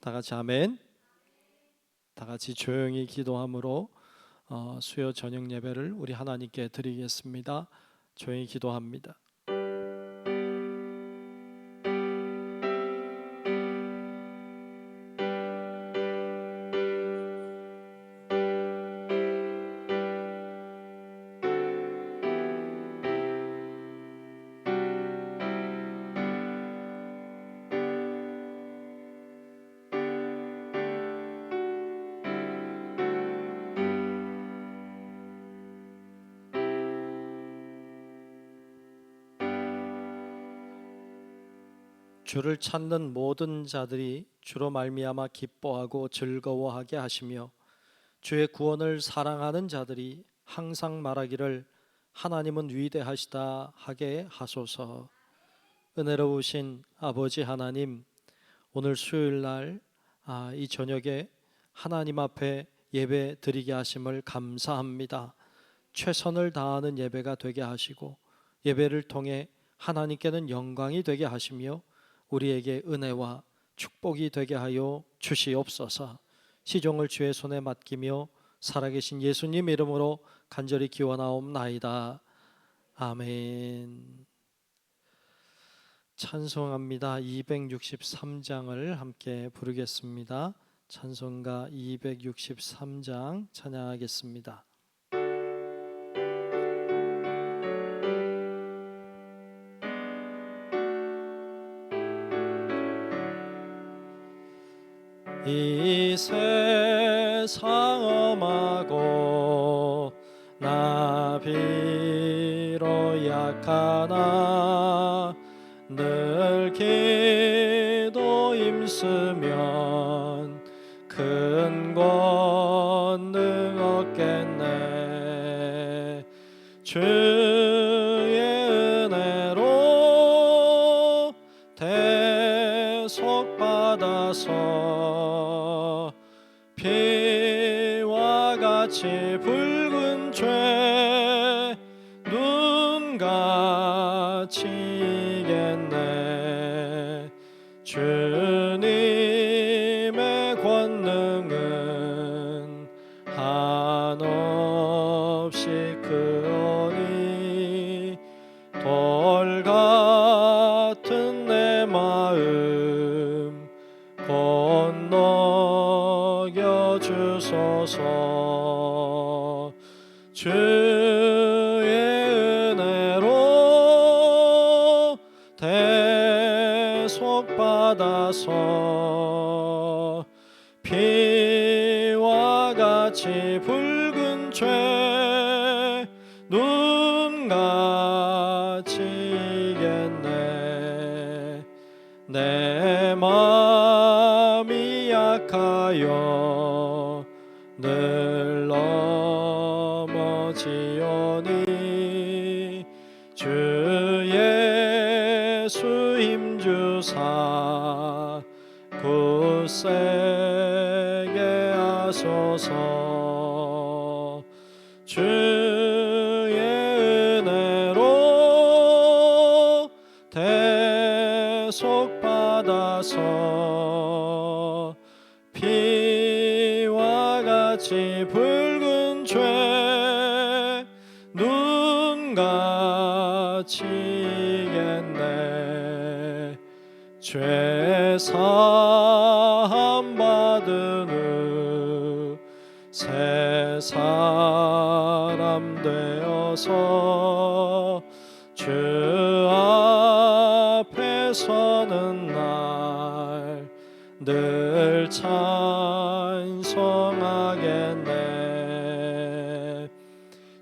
다 같이 아멘. 다 같이 조용히 기도함으로 수요 저녁 예배를 우리 하나님께 드리겠습니다. 조용히 기도합니다. 주를 찾는 모든 자들이 주로 말미암아 기뻐하고 즐거워하게 하시며 주의 구원을 사랑하는 자들이 항상 말하기를 하나님은 위대하시다 하게 하소서. 은혜로우신 아버지 하나님, 오늘 수요일 날 이 저녁에 하나님 앞에 예배 드리게 하심을 감사합니다. 최선을 다하는 예배가 되게 하시고 예배를 통해 하나님께는 영광이 되게 하시며 우리에게 은혜와 축복이 되게 하여 주시옵소서. 시종을 주의 손에 맡기며 살아계신 예수님 이름으로 간절히 기원하옵나이다. 아멘. 찬송합니다. 263장을 함께 부르겠습니다. 찬송가 263장 찬양하겠습니다. 이 세상 험하고 나 비록 약하나 늘 기도 힘쓰면 큰 권능 얻겠네. 주의 은혜로 대속받아서 피와 같이 붉은 죄 눈같이 이겠네. 주님의 권능은 한없이 크오니 돌 같은 내 마음 건너겨 주소서. 주의 은혜로 대속받아서 피와 같이 붉은 죄 눈같이 이겠네. 내 마음이 약하여 늘 넘어지오니 주 예수 힘주사 굳세게 하소서. 주의 은혜로 대속받아서 피와 같이 붉은 죄 눈같이 이겠네. 죄 사함 받은 후 새 사람 되어서 주 앞에 서는 날 늘 찬송하겠네.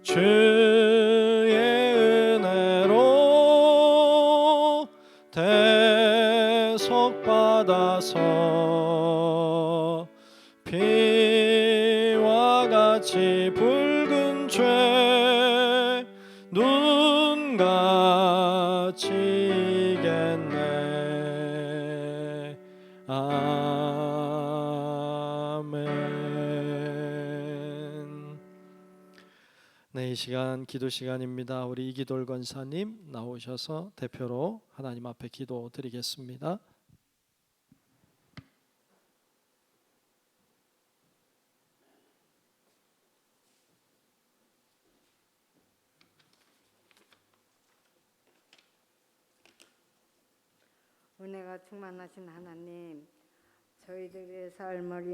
주의 은혜로 대속받아서 피와 같이 붉은 죄 눈같이 이겠네. 아멘. 네, 이 시간 기도 시간입니다. 우리 이기돌 권사님 나오셔서 대표로 하나님 앞에 기도 드리겠습니다. 은혜가 충만하신 하나님, 저희들의 삶을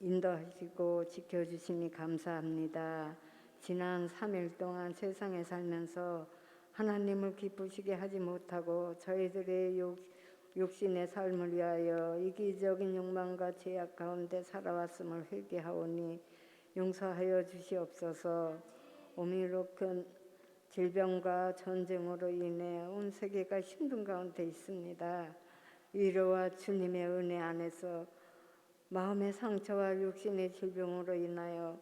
인도하시고 지켜주시니 감사합니다. 지난 3일 동안 세상에 살면서 하나님을 기쁘시게 하지 못하고 저희들의 육신의 삶을 위하여 이기적인 욕망과 죄악 가운데 살아왔음을 회개하오니 용서하여 주시옵소서. 오미로 큰 질병과 전쟁으로 인해 온 세계가 힘든 가운데 있습니다. 위로와 주님의 은혜 안에서 마음의 상처와 육신의 질병으로 인하여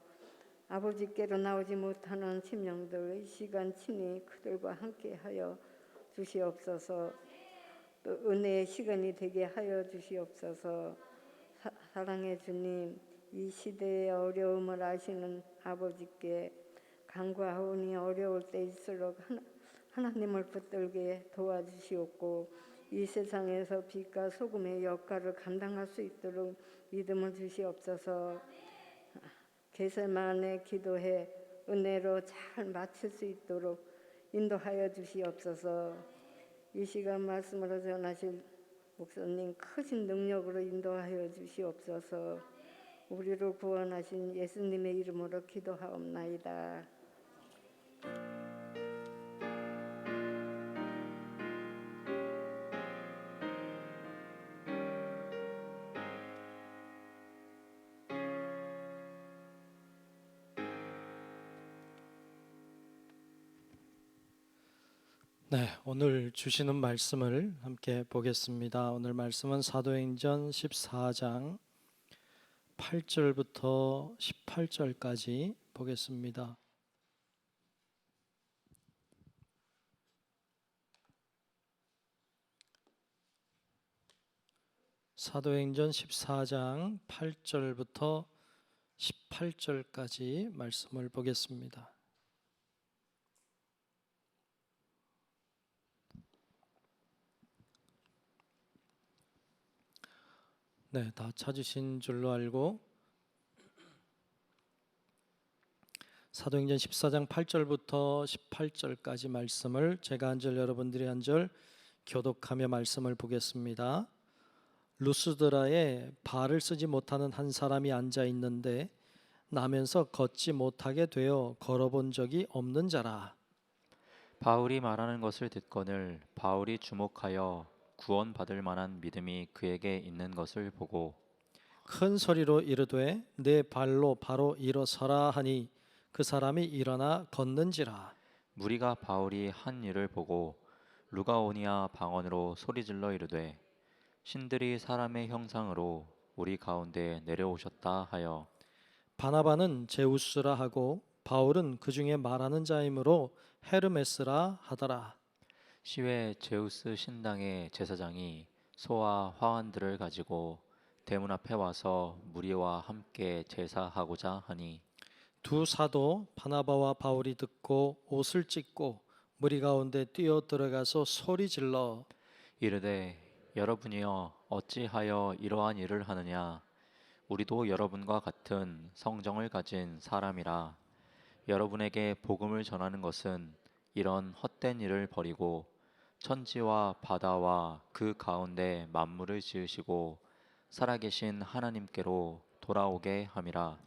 아버지께로 나오지 못하는 심령들 이 시간 친히 그들과 함께하여 주시옵소서. 또 은혜의 시간이 되게 하여 주시옵소서. 사랑의 주님, 이 시대의 어려움을 아시는 아버지께 간구하오니 어려울 때일수록 하나님을 붙들게 도와주시옵고 이 세상에서 빛과 소금의 역할을 감당할 수 있도록 믿음을 주시옵소서. 겟세마네 기도해 은혜로 잘 마칠 수 있도록 인도하여 주시옵소서. 이 시간 말씀으로 전하실 목사님 크신 능력으로 인도하여 주시옵소서. 우리를 구원하신 예수님의 이름으로 기도하옵나이다. 네, 오늘 주시는 말씀을 함께 보겠습니다. 오늘 말씀은 사도행전 14장 8절부터 18절까지 보겠습니다. 사도행전 14장 8절부터 18절까지 말씀을 보겠습니다. 네, 다 찾으신 줄로 알고 사도행전 14장 8절부터 18절까지 말씀을 제가 한 절 여러분들이 한 절 교독하며 말씀을 보겠습니다. 루스드라에 발을 쓰지 못하는 한 사람이 앉아 있는데 나면서 걷지 못하게 되어 걸어본 적이 없는 자라. 바울이 말하는 것을 듣거늘 바울이 주목하여 구원받을 만한 믿음이 그에게 있는 것을 보고 큰 소리로 이르되 내 발로 바로 일어서라 하니 그 사람이 일어나 걷는지라. 무리가 바울이 한 일을 보고 루가오니아 방언으로 소리질러 이르되 신들이 사람의 형상으로 우리 가운데 내려오셨다 하여 바나바는 제우스라 하고 바울은 그 중에 말하는 자이므로 헤르메스라 하더라. 시외 제우스 신당의 제사장이 소와 화환들을 가지고 대문 앞에 와서 무리와 함께 제사하고자 하니 두 사도 바나바와 바울이 듣고 옷을 찢고 무리 가운데 뛰어 들어가서 소리 질러 이르되 여러분이여 어찌하여 이러한 일을 하느냐 우리도 여러분과 같은 성정을 가진 사람이라 여러분에게 복음을 전하는 것은 이런 헛된 일을 버리고 천지와 바다와 그 가운데 만물을 지으시고 살아계신 하나님께로 돌아오게 함이라.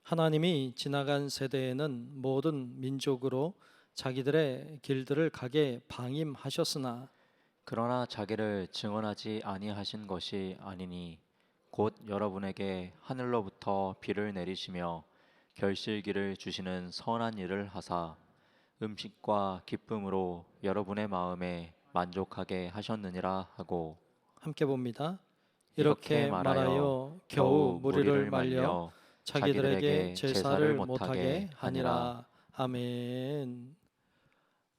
하나님이 지나간 세대에는 모든 민족으로 자기들의 길들을 가게 방임하셨으나 그러나 자기를 증언하지 아니하신 것이 아니니 곧 여러분에게 하늘로부터 비를 내리시며 결실기를 주시는 선한 일을 하사 음식과 기쁨으로 여러분의 마음에 만족하게 하셨느니라 하고 함께 봅니다. 이렇게 이렇게 말하여 겨우 무리를 말려 자기들에게 제사를 못하게 하니라. 아멘.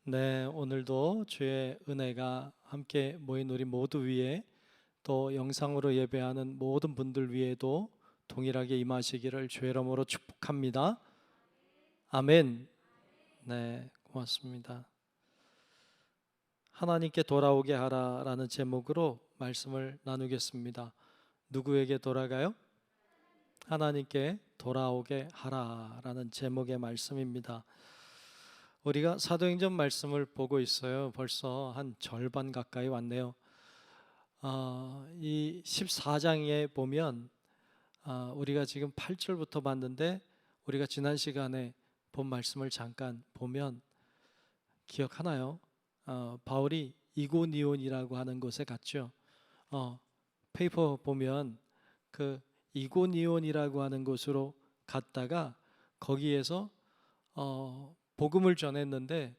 네, 오늘도 주의 은혜가 함께 모인 우리 모두 위에 또 영상으로 예배하는 모든 분들 위에도 동일하게 임하시기를 주의 이름으로 축복합니다. 아멘. 네, 고맙습니다. 하나님께 돌아오게 하라라는 제목으로 말씀을 나누겠습니다. 누구에게 돌아가요? 하나님께 돌아오게 하라라는 제목의 말씀입니다. 우리가 사도행전 말씀을 보고 있어요. 벌써 한 절반 가까이 왔네요. 이 14장에 보면 우리가 지금 8절부터 봤는데 우리가 지난 시간에 본 말씀을 잠깐 보면 기억하나요? 바울이 이고니온이라고 하는 곳에 갔죠. 페이퍼 보면 그 이고니온이라고 하는 곳으로 갔다가 거기에서 복음을 전했는데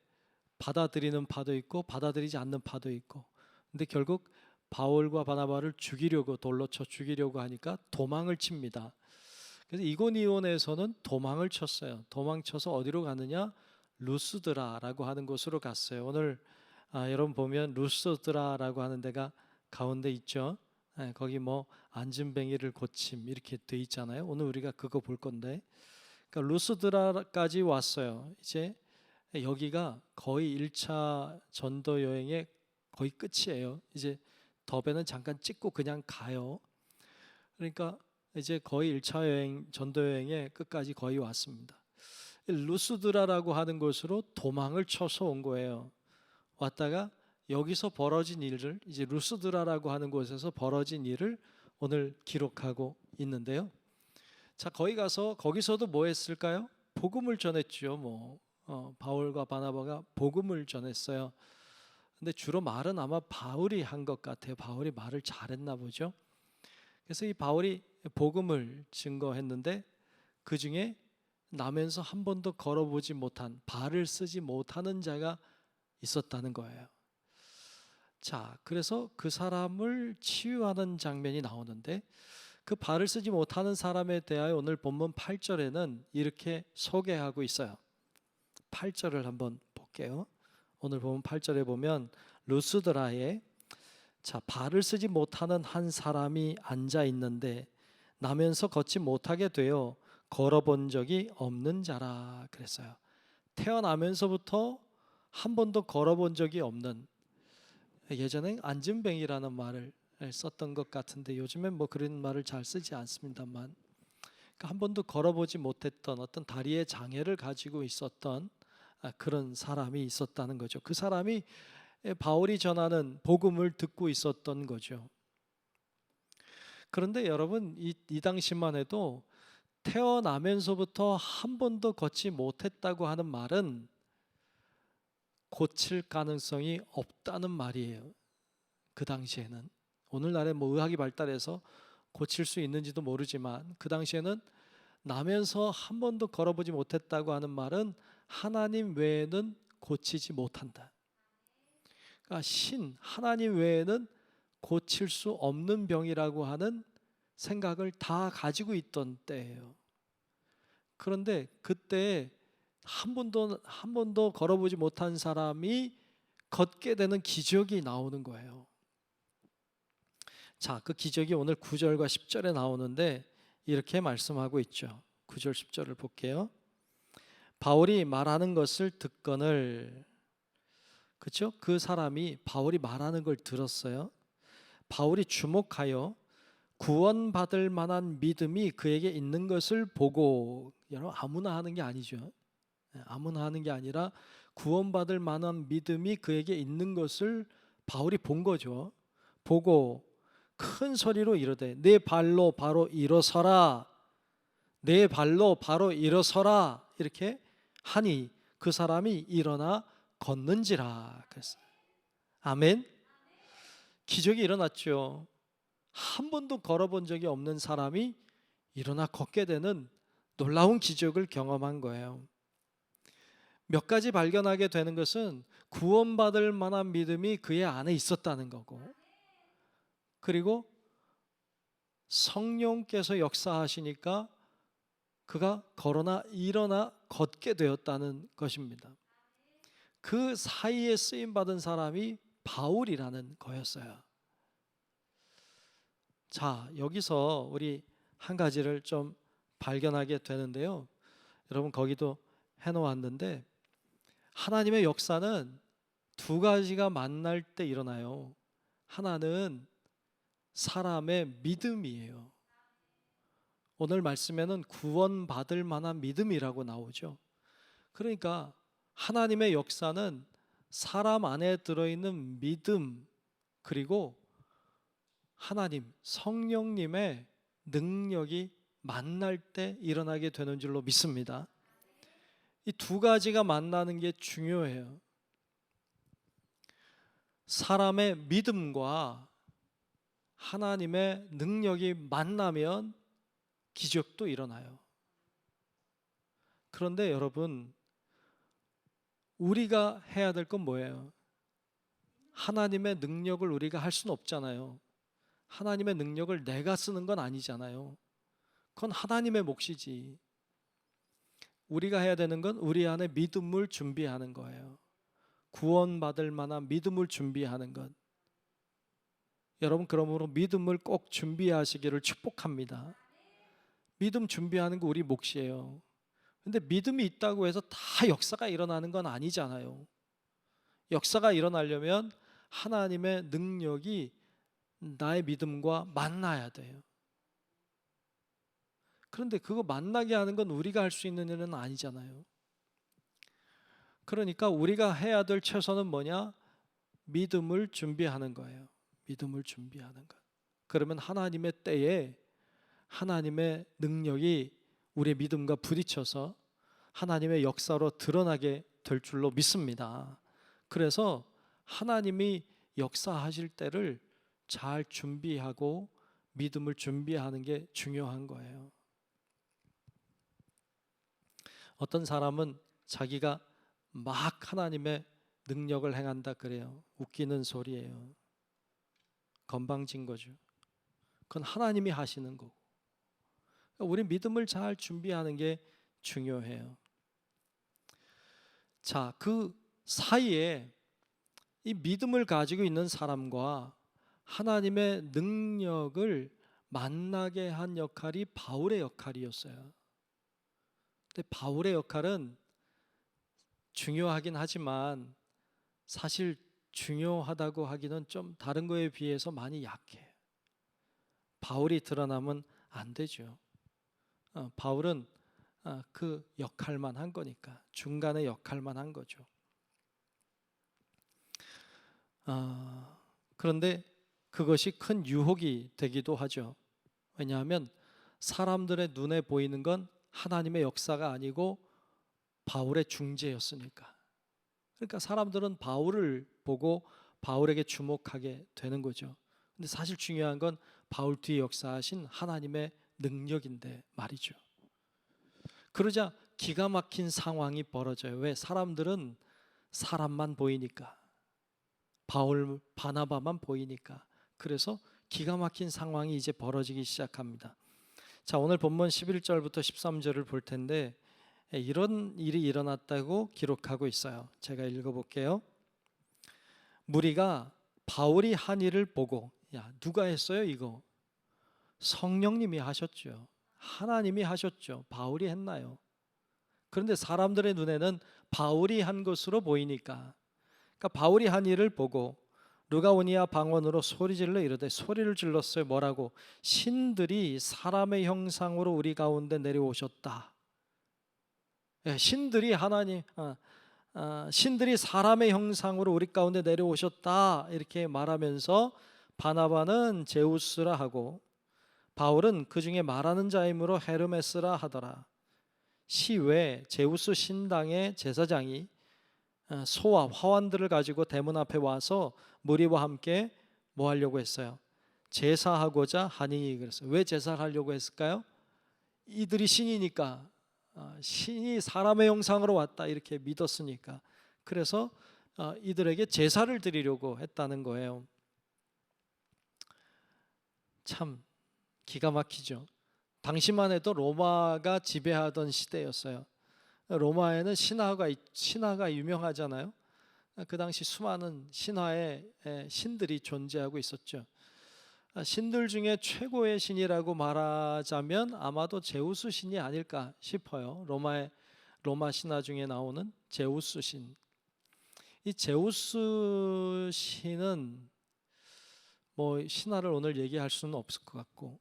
받아들이는 파도 있고 받아들이지 않는 파도 있고, 근데 결국 바울과 바나바를 죽이려고, 돌로 쳐 죽이려고 하니까 도망을 칩니다. 그래서 이고니온에서는 도망을 쳤어요. 도망쳐서 어디로 가느냐? 루스드라라고 하는 곳으로 갔어요. 오늘 여러분 보면 루스드라라고 하는 데가 가운데 있죠. 거기 뭐 안진뱅이를 고침 이렇게 돼 있잖아요. 오늘 우리가 그거 볼 건데, 그러니까 루스드라까지 왔어요. 이제 여기가 거의 1차 전도 여행의 거의 끝이에요. 이제 더베는 잠깐 찍고 그냥 가요. 그러니까 이제 거의 1차 여행, 전도 여행의 끝까지 거의 왔습니다. 루스드라라고 하는 곳으로 도망을 쳐서 온 거예요. 왔다가 여기서 벌어진 일을, 이제 루스드라라고 하는 곳에서 벌어진 일을 오늘 기록하고 있는데요. 자, 거기 가서 거기서도 뭐 했을까요? 복음을 전했죠. 바울과 바나바가 복음을 전했어요. 근데 주로 말은 아마 바울이 한 것 같아요. 바울이 말을 잘했나 보죠. 그래서 이 바울이 복음을 증거했는데 그 중에 나면서 한 번도 걸어보지 못한, 발을 쓰지 못하는 자가 있었다는 거예요. 자, 그래서 그 사람을 치유하는 장면이 나오는데 그 발을 쓰지 못하는 사람에 대하여 오늘 본문 8절에는 이렇게 소개하고 있어요. 8절을 한번 볼게요. 오늘 본문 8절에 보면 루스드라에 발을 쓰지 못하는 한 사람이 앉아 있는데 나면서 걷지 못하게 되어 걸어본 적이 없는 자라 그랬어요. 태어나면서부터 한 번도 걸어본 적이 없는, 예전엔 안진뱅이라는 말을 썼던 것 같은데 요즘엔 뭐 그런 말을 잘 쓰지 않습니다만, 그러니까 한 번도 걸어보지 못했던 어떤 다리의 장애를 가지고 있었던 그런 사람이 있었다는 거죠. 그 사람이 바울이 전하는 복음을 듣고 있었던 거죠. 그런데 여러분, 이 당시만 해도 태어나면서부터 한 번도 걷지 못했다고 하는 말은 고칠 가능성이 없다는 말이에요. 그 당시에는. 오늘날에 뭐 의학이 발달해서 고칠 수 있는지도 모르지만 그 당시에는 나면서 한 번도 걸어보지 못했다고 하는 말은 하나님 외에는 고치지 못한다. 그러니까 하나님 외에는 고칠 수 없는 병이라고 하는 생각을 다 가지고 있던 때예요. 그런데 그때 한 번도 걸어보지 못한 사람이 걷게 되는 기적이 나오는 거예요. 자, 그 기적이 오늘 9절과 10절에 나오는데 이렇게 말씀하고 있죠. 9절 10절을 볼게요. 바울이 말하는 것을 듣거늘, 그렇죠? 그 사람이 바울이 말하는 걸 들었어요. 바울이 주목하여 구원받을 만한 믿음이 그에게 있는 것을 보고, 여러분 아무나 하는 게 아니죠. 아무나 하는 게 아니라 구원받을 만한 믿음이 그에게 있는 것을 바울이 본 거죠. 보고 큰 소리로 이르되 내 발로 바로 일어서라, 내 발로 바로 일어서라, 이렇게 하니 그 사람이 일어나 걷는지라 그랬어요. 아멘. 기적이 일어났죠. 한 번도 걸어본 적이 없는 사람이 일어나 걷게 되는 놀라운 기적을 경험한 거예요. 몇 가지 발견하게 되는 것은 구원받을 만한 믿음이 그의 안에 있었다는 거고, 그리고 성령께서 역사하시니까 그가 일어나 걷게 되었다는 것입니다. 그 사이에 쓰임받은 사람이 바울이라는 거였어요. 자, 여기서 우리 한 가지를 좀 발견하게 되는데요. 여러분 거기도 해놓았는데 하나님의 역사는 두 가지가 만날 때 일어나요. 하나는 사람의 믿음이에요. 오늘 말씀에는 구원받을 만한 믿음이라고 나오죠. 그러니까 하나님의 역사는 사람 안에 들어있는 믿음, 그리고 하나님, 성령님의 능력이 만날 때 일어나게 되는 줄로 믿습니다. 이 두 가지가 만나는 게 중요해요. 사람의 믿음과 하나님의 능력이 만나면 기적도 일어나요. 그런데 여러분, 우리가 해야 될 건 뭐예요? 하나님의 능력을 우리가 할 수는 없잖아요. 하나님의 능력을 내가 쓰는 건 아니잖아요. 그건 하나님의 몫이지. 우리가 해야 되는 건 우리 안에 믿음을 준비하는 거예요. 구원받을 만한 믿음을 준비하는 것. 여러분, 그러므로 믿음을 꼭 준비하시기를 축복합니다. 믿음 준비하는 거 우리 몫이에요. 근데 믿음이 있다고 해서 다 역사가 일어나는 건 아니잖아요. 역사가 일어나려면 하나님의 능력이 나의 믿음과 만나야 돼요. 그런데 그거 만나게 하는 건 우리가 할 수 있는 일은 아니잖아요. 그러니까 우리가 해야 될 최선은 뭐냐? 믿음을 준비하는 거예요. 믿음을 준비하는 것. 그러면 하나님의 때에 하나님의 능력이 우리의 믿음과 부딪혀서 하나님의 역사로 드러나게 될 줄로 믿습니다. 그래서 하나님이 역사하실 때를 잘 준비하고 믿음을 준비하는 게 중요한 거예요. 어떤 사람은 자기가 막 하나님의 능력을 행한다 그래요. 웃기는 소리예요. 건방진 거죠. 그건 하나님이 하시는 거고. 우리 믿음을 잘 준비하는 게 중요해요. 자, 그 사이에 이 믿음을 가지고 있는 사람과 하나님의 능력을 만나게 한 역할이 바울의 역할이었어요. 근데 바울의 역할은 중요하긴 하지만 사실 중요하다고 하기는 좀 다른 거에 비해서 많이 약해요. 바울이 드러나면 안 되죠. 바울은 그 역할만 한 거니까, 중간의 역할만 한 거죠. 그런데 그것이 큰 유혹이 되기도 하죠. 왜냐하면 사람들의 눈에 보이는 건 하나님의 역사가 아니고 바울의 중재였으니까. 그러니까 사람들은 바울을 보고 바울에게 주목하게 되는 거죠. 근데 사실 중요한 건 바울 뒤에 역사하신 하나님의 능력인데 말이죠. 그러자 기가 막힌 상황이 벌어져요. 왜? 사람들은 사람만 보이니까, 바울, 바나바만 보이니까. 그래서 기가 막힌 상황이 이제 벌어지기 시작합니다. 자, 오늘 본문 11절부터 13절을 볼 텐데 이런 일이 일어났다고 기록하고 있어요. 제가 읽어볼게요. 무리가 바울이 한 일을 보고, 야, 누가 했어요 이거? 성령님이 하셨죠. 하나님이 하셨죠. 바울이 했나요? 그런데 사람들의 눈에는 바울이 한 것으로 보이니까, 그러니까 바울이 한 일을 보고 르가오니아 방언으로 소리질러 이르되, 소리를 질렀어요. 뭐라고? 신들이 사람의 형상으로 우리 가운데 내려오셨다. 신들이 신들이 사람의 형상으로 우리 가운데 내려오셨다 이렇게 말하면서 바나바는 제우스라 하고 바울은 그 중에 말하는 자이므로 헤르메스라 하더라. 시외 제우스 신당의 제사장이 소와 화환들을 가지고 대문 앞에 와서 무리와 함께 뭐 하려고 했어요? 제사하고자 하니 그랬어요. 왜 제사를 하려고 했을까요? 이들이 신이니까, 신이 사람의 형상으로 왔다 이렇게 믿었으니까. 그래서 이들에게 제사를 드리려고 했다는 거예요. 참 기가 막히죠. 당시만 해도 로마가 지배하던 시대였어요. 로마에는 신화가 유명하잖아요. 그 당시 수많은 신화의 신들이 존재하고 있었죠. 신들 중에 최고의 신이라고 말하자면 아마도 제우스 신이 아닐까 싶어요. 로마 신화 중에 나오는 제우스 신. 이 제우스 신은 뭐 신화를 오늘 얘기할 수는 없을 것 같고,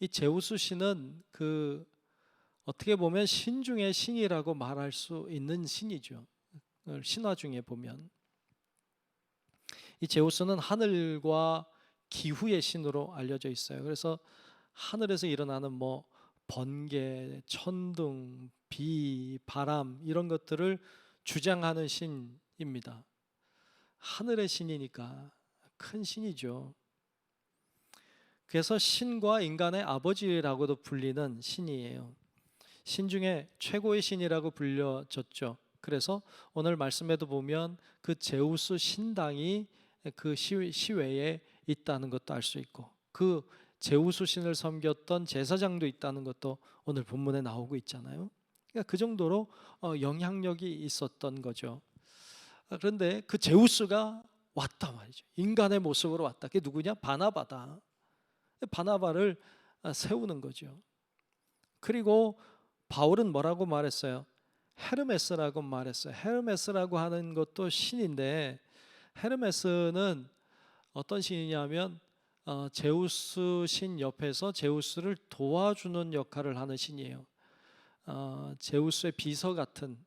이 제우스 신은 그 어떻게 보면 신 중의 신이라고 말할 수 있는 신이죠. 신화 중에 보면 이 제우스는 하늘과 기후의 신으로 알려져 있어요. 그래서 하늘에서 일어나는 뭐 번개, 천둥, 비, 바람 이런 것들을 주장하는 신입니다. 하늘의 신이니까 큰 신이죠. 그래서 신과 인간의 아버지라고도 불리는 신이에요. 신 중에 최고의 신이라고 불려졌죠. 그래서 오늘 말씀에도 보면 그 제우스 신당이 그 시외에 있다는 것도 알 수 있고, 그 제우스 신을 섬겼던 제사장도 있다는 것도 오늘 본문에 나오고 있잖아요. 그러니까 그 정도로 영향력이 있었던 거죠. 그런데 그 제우스가 왔다 말이죠. 인간의 모습으로 왔다. 그게 누구냐? 바나바다. 바나바를 세우는 거죠. 그리고 바울은 뭐라고 말했어요? 헤르메스라고 말했어요. 헤르메스라고 하는 것도 신인데, 헤르메스는 어떤 신이냐면 제우스 신 옆에서 제우스를 도와주는 역할을 하는 신이에요. 제우스의 비서 같은,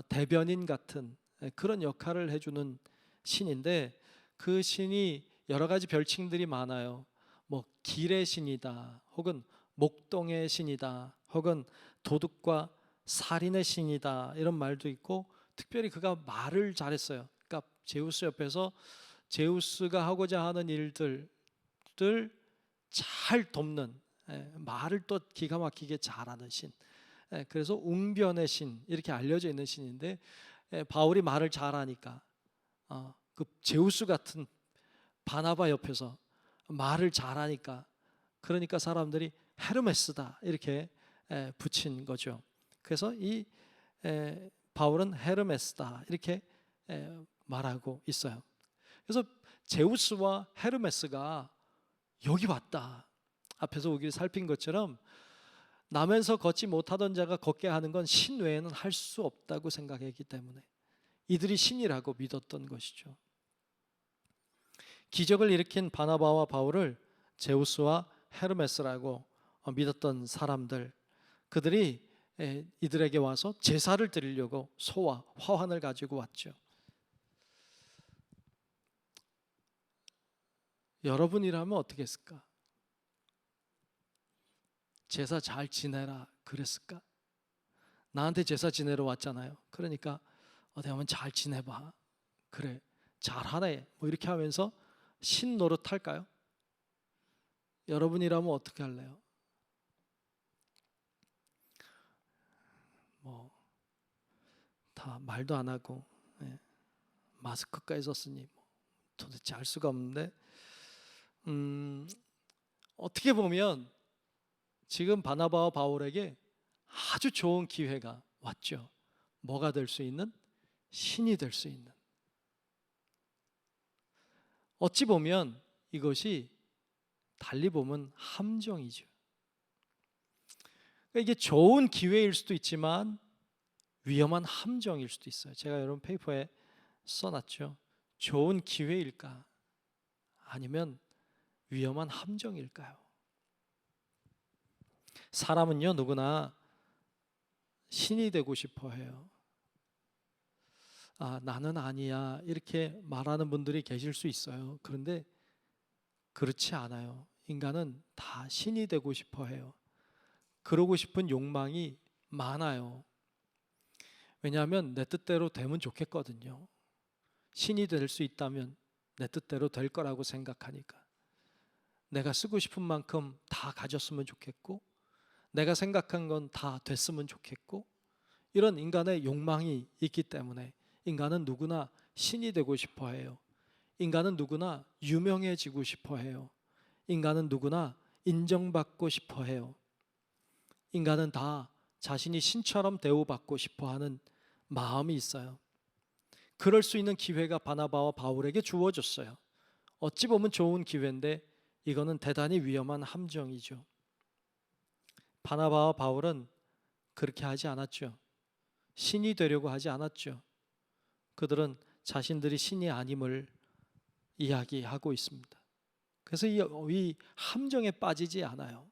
대변인 같은 그런 역할을 해주는 신인데, 그 신이 여러 가지 별칭들이 많아요. 뭐 길의 신이다, 혹은 목동의 신이다, 혹은 도둑과 살인의 신이다, 이런 말도 있고, 특별히 그가 말을 잘했어요. 그러니까 제우스 옆에서 제우스가 하고자 하는 일들을 잘 돕는, 말을 또 기가 막히게 잘하는 신, 그래서 웅변의 신 이렇게 알려져 있는 신인데, 바울이 말을 잘하니까 그 제우스 같은 바나바 옆에서 말을 잘하니까, 그러니까 사람들이 헤르메스다 이렇게 붙인 거죠. 그래서 이 바울은 헤르메스다 이렇게 말하고 있어요. 그래서 제우스와 헤르메스가 여기 왔다. 앞에서 우리 살핀 것처럼 나면서 걷지 못하던 자가 걷게 하는 건 신 외에는 할 수 없다고 생각했기 때문에 이들이 신이라고 믿었던 것이죠. 기적을 일으킨 바나바와 바울을 제우스와 헤르메스라고 믿었던 사람들, 그들이 이들에게 와서 제사를 드리려고 소와 화환을 가지고 왔죠. 여러분이라면 어떻게 했을까? 제사 잘 지내라 그랬을까? 나한테 제사 지내러 왔잖아요. 그러니까 어디 한번 잘 지내봐. 그래, 잘하네. 뭐 이렇게 하면서 신 노릇할까요? 여러분이라면 어떻게 할래요? 뭐 다 말도 안 하고 마스크까지 썼으니 뭐 도대체 알 수가 없는데, 어떻게 보면 지금 바나바와 바울에게 아주 좋은 기회가 왔죠. 뭐가 될 수 있는? 신이 될 수 있는. 어찌 보면 이것이 달리 보면 함정이죠. 그러니까 이게 좋은 기회일 수도 있지만 위험한 함정일 수도 있어요. 제가 여러분 페이퍼에 써놨죠. 좋은 기회일까? 아니면 위험한 함정일까요? 사람은요, 누구나 신이 되고 싶어 해요. 나는 아니야 이렇게 말하는 분들이 계실 수 있어요. 그런데 그렇지 않아요. 인간은 다 신이 되고 싶어 해요. 그러고 싶은 욕망이 많아요. 왜냐하면 내 뜻대로 되면 좋겠거든요. 신이 될 수 있다면 내 뜻대로 될 거라고 생각하니까. 내가 쓰고 싶은 만큼 다 가졌으면 좋겠고, 내가 생각한 건 다 됐으면 좋겠고, 이런 인간의 욕망이 있기 때문에 인간은 누구나 신이 되고 싶어 해요. 인간은 누구나 유명해지고 싶어 해요. 인간은 누구나 인정받고 싶어 해요. 인간은 다 자신이 신처럼 대우받고 싶어 하는 마음이 있어요. 그럴 수 있는 기회가 바나바와 바울에게 주어졌어요. 어찌 보면 좋은 기회인데 이거는 대단히 위험한 함정이죠. 바나바와 바울은 그렇게 하지 않았죠. 신이 되려고 하지 않았죠. 그들은 자신들이 신이 아님을 이야기하고 있습니다. 그래서 이 함정에 빠지지 않아요.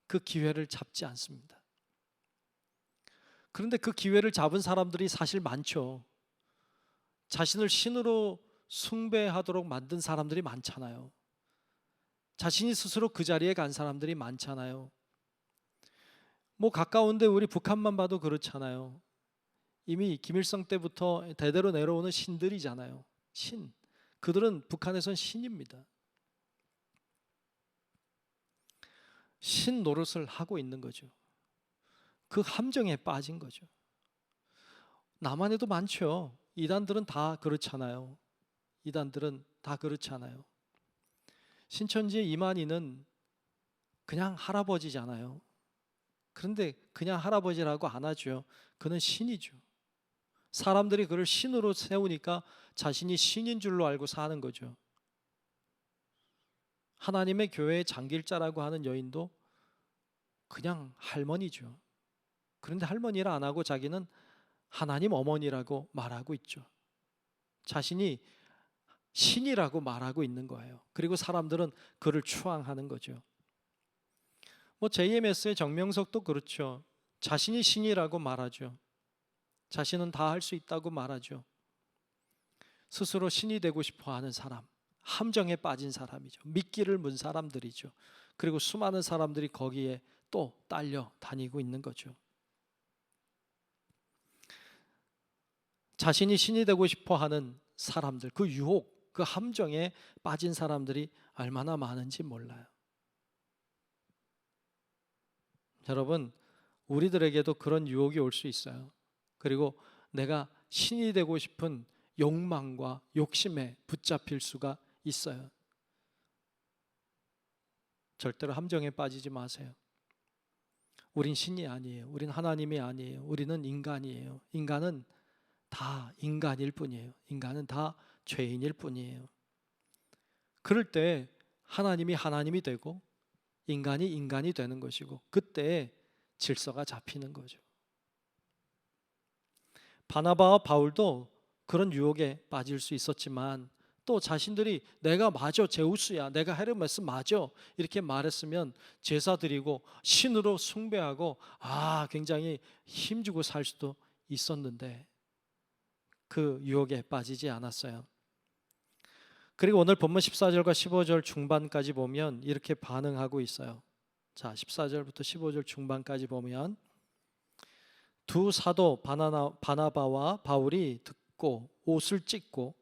그 기회를 잡지 않습니다. 그런데 그 기회를 잡은 사람들이 사실 많죠. 자신을 신으로 숭배하도록 만든 사람들이 많잖아요. 자신이 스스로 그 자리에 간 사람들이 많잖아요. 뭐 가까운데 우리 북한만 봐도 그렇잖아요. 이미 김일성 때부터 대대로 내려오는 신들이잖아요. 신. 그들은 북한에선 신입니다. 신 노릇을 하고 있는 거죠. 그 함정에 빠진 거죠. 남한에도 많죠. 이단들은 다 그렇잖아요. 이단들은 다 그렇잖아요. 신천지의 이만희는 그냥 할아버지잖아요. 그런데 그냥 할아버지라고 안 하죠. 그는 신이죠. 사람들이 그를 신으로 세우니까 자신이 신인 줄로 알고 사는 거죠. 하나님의 교회의 장길자라고 하는 여인도 그냥 할머니죠. 그런데 할머니라 안 하고 자기는 하나님 어머니라고 말하고 있죠. 자신이 신이라고 말하고 있는 거예요. 그리고 사람들은 그를 추앙하는 거죠. 뭐 JMS의 정명석도 그렇죠. 자신이 신이라고 말하죠. 자신은 다 할 수 있다고 말하죠. 스스로 신이 되고 싶어 하는 사람, 함정에 빠진 사람이죠. 미끼를 문 사람들이죠. 그리고 수많은 사람들이 거기에 또 딸려 다니고 있는 거죠. 자신이 신이 되고 싶어 하는 사람들, 그 유혹, 그 함정에 빠진 사람들이 얼마나 많은지 몰라요. 여러분, 우리들에게도 그런 유혹이 올 수 있어요. 그리고 내가 신이 되고 싶은 욕망과 욕심에 붙잡힐 수가 있어요. 절대로 함정에 빠지지 마세요. 우린 신이 아니에요. 우린 하나님이 아니에요. 우리는 인간이에요. 인간은 다 인간일 뿐이에요. 인간은 다 죄인일 뿐이에요. 그럴 때 하나님이 하나님이 되고 인간이 인간이 되는 것이고, 그때 질서가 잡히는 거죠. 바나바와 바울도 그런 유혹에 빠질 수 있었지만, 또 자신들이 내가 맞아, 제우스야, 내가 헤르메스 맞아, 이렇게 말했으면 제사 드리고 신으로 숭배하고 굉장히 힘주고 살 수도 있었는데 그 유혹에 빠지지 않았어요. 그리고 오늘 본문 14절과 15절 중반까지 보면 이렇게 반응하고 있어요. 자, 14절부터 15절 중반까지 보면 두 사도 바나바와 바울이 듣고 옷을 찢고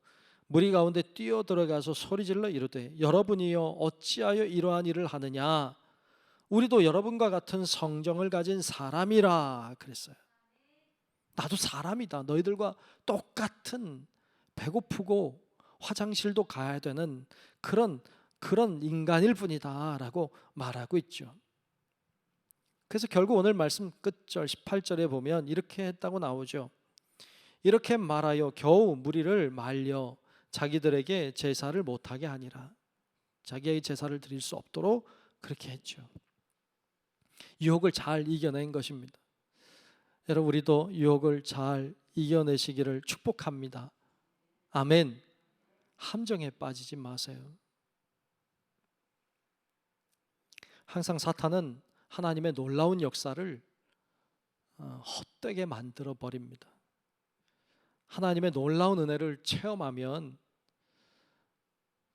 무리 가운데 뛰어들어가서 소리질러 이르되 여러분이여 어찌하여 이러한 일을 하느냐, 우리도 여러분과 같은 성정을 가진 사람이라 그랬어요. 나도 사람이다. 너희들과 똑같은 배고프고 화장실도 가야 되는 그런 인간일 뿐이다 라고 말하고 있죠. 그래서 결국 오늘 말씀 끝절 18절에 보면 이렇게 했다고 나오죠. 이렇게 말하여 겨우 무리를 말려 자기들에게 제사를 못하게 하니라. 자기의 제사를 드릴 수 없도록 그렇게 했죠. 유혹을 잘 이겨낸 것입니다. 여러분, 우리도 유혹을 잘 이겨내시기를 축복합니다. 아멘. 함정에 빠지지 마세요. 항상 사탄은 하나님의 놀라운 역사를 헛되게 만들어 버립니다. 하나님의 놀라운 은혜를 체험하면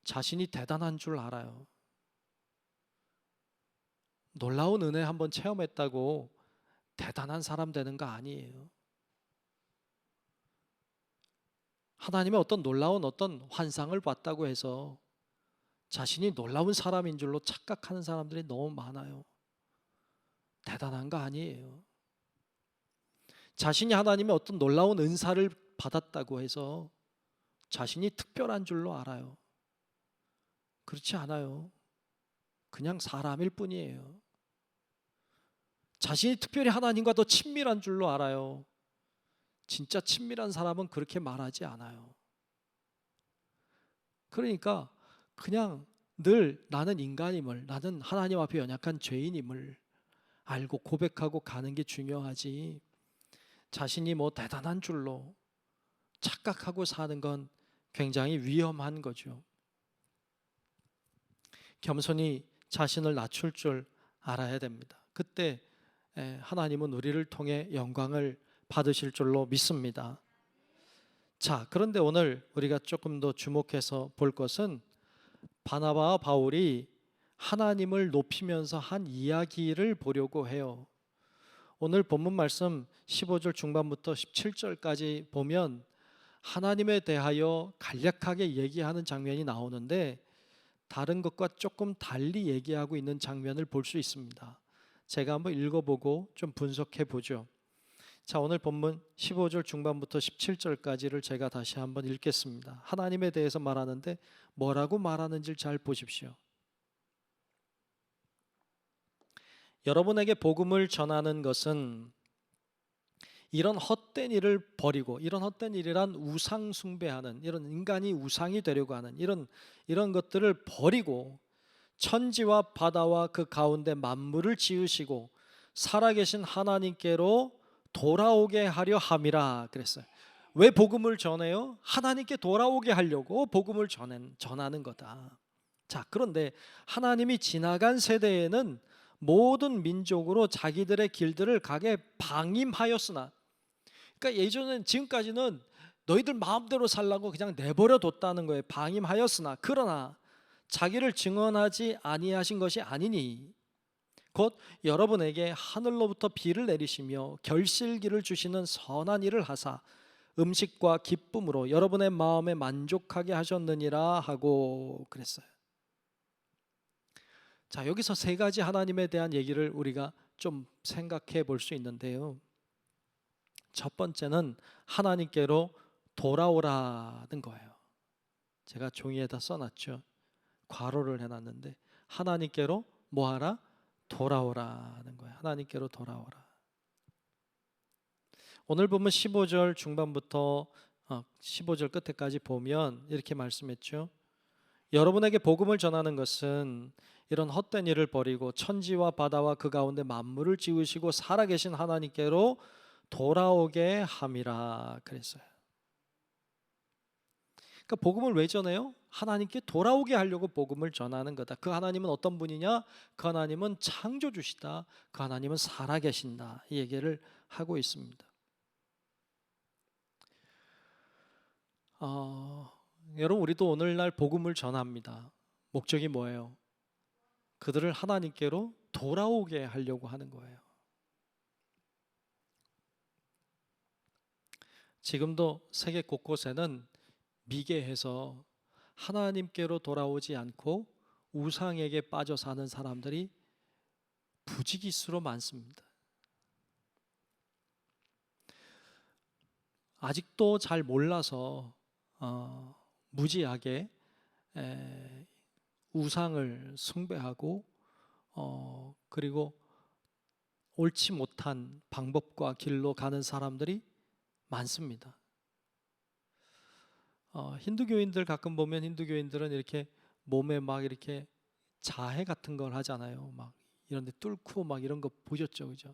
자신이 대단한 줄 알아요. 놀라운 은혜 한번 체험했다고 대단한 사람 되는 거 아니에요. 하나님의 어떤 놀라운 어떤 환상을 봤다고 해서 자신이 놀라운 사람인 줄로 착각하는 사람들이 너무 많아요. 대단한 거 아니에요. 자신이 하나님의 어떤 놀라운 은사를 받았다고 해서 자신이 특별한 줄로 알아요. 그렇지 않아요. 그냥 사람일 뿐이에요. 자신이 특별히 하나님과 더 친밀한 줄로 알아요. 진짜 친밀한 사람은 그렇게 말하지 않아요. 그러니까 그냥 늘 나는 인간임을, 나는 하나님 앞에 연약한 죄인임을 알고 고백하고 가는 게 중요하지, 자신이 뭐 대단한 줄로 착각하고 사는 건 굉장히 위험한 거죠. 겸손히 자신을 낮출 줄 알아야 됩니다. 그때 하나님은 우리를 통해 영광을 받으실 줄로 믿습니다. 자, 그런데 오늘 우리가 조금 더 주목해서 볼 것은 바나바와 바울이 하나님을 높이면서 한 이야기를 보려고 해요. 오늘 본문 말씀 15절 중반부터 17절까지 보면 하나님에 대하여 간략하게 얘기하는 장면이 나오는데 다른 것과 조금 달리 얘기하고 있는 장면을 볼 수 있습니다. 제가 한번 읽어보고 좀 분석해 보죠. 자, 오늘 본문 15절 중반부터 17절까지를 제가 다시 한번 읽겠습니다. 하나님에 대해서 말하는데 뭐라고 말하는지 잘 보십시오. 여러분에게 복음을 전하는 것은 이런 헛된 일을 버리고, 이런 헛된 일이란 우상 숭배하는, 이런 인간이 우상이 되려고 하는 이런 것들을 버리고 천지와 바다와 그 가운데 만물을 지으시고 살아계신 하나님께로 돌아오게 하려 함이라 그랬어요. 왜 복음을 전해요? 하나님께 돌아오게 하려고 복음을 전하는 거다. 자, 그런데 하나님이 지나간 세대에는 모든 민족으로 자기들의 길들을 가게 방임하였으나, 그러니까 예전엔 지금까지는 너희들 마음대로 살라고 그냥 내버려 뒀다는 거예요. 방임하였으나 그러나 자기를 증언하지 아니하신 것이 아니니 곧 여러분에게 하늘로부터 비를 내리시며 결실기를 주시는 선한 일을 하사 음식과 기쁨으로 여러분의 마음에 만족하게 하셨느니라 하고 그랬어요. 자, 여기서 세 가지 하나님에 대한 얘기를 우리가 좀 생각해 볼 수 있는데요. 첫 번째는 하나님께로 돌아오라는 거예요. 제가 종이에다 써놨죠. 괄호를 해놨는데 하나님께로 뭐하라? 돌아오라는 거예요. 하나님께로 돌아오라. 오늘 보면 15절 중반부터 15절 끝에까지 보면 이렇게 말씀했죠. 여러분에게 복음을 전하는 것은 이런 헛된 일을 버리고 천지와 바다와 그 가운데 만물을 지으시고 살아계신 하나님께로 돌아오게 함이라 그랬어요. 그러니까 복음을 왜 전해요? 하나님께 돌아오게 하려고 복음을 전하는 거다. 그 하나님은 어떤 분이냐? 그 하나님은 창조주시다. 그 하나님은 살아계신다. 이 얘기를 하고 있습니다. 여러분, 우리도 오늘날 복음을 전합니다. 목적이 뭐예요? 그들을 하나님께로 돌아오게 하려고 하는 거예요. 지금도 세계 곳곳에는 미개해서 하나님께로 돌아오지 않고 우상에게 빠져 사는 사람들이 부지기수로 많습니다. 아직도 잘 몰라서 무지하게 우상을 숭배하고 그리고 옳지 못한 방법과 길로 가는 사람들이 많습니다. 힌두교인들 가끔 보면 힌두교인들은 이렇게 몸에 막 이렇게 자해 같은 걸 하잖아요. 막 이런 데 뚫고 막 이런 거 보셨죠, 그죠?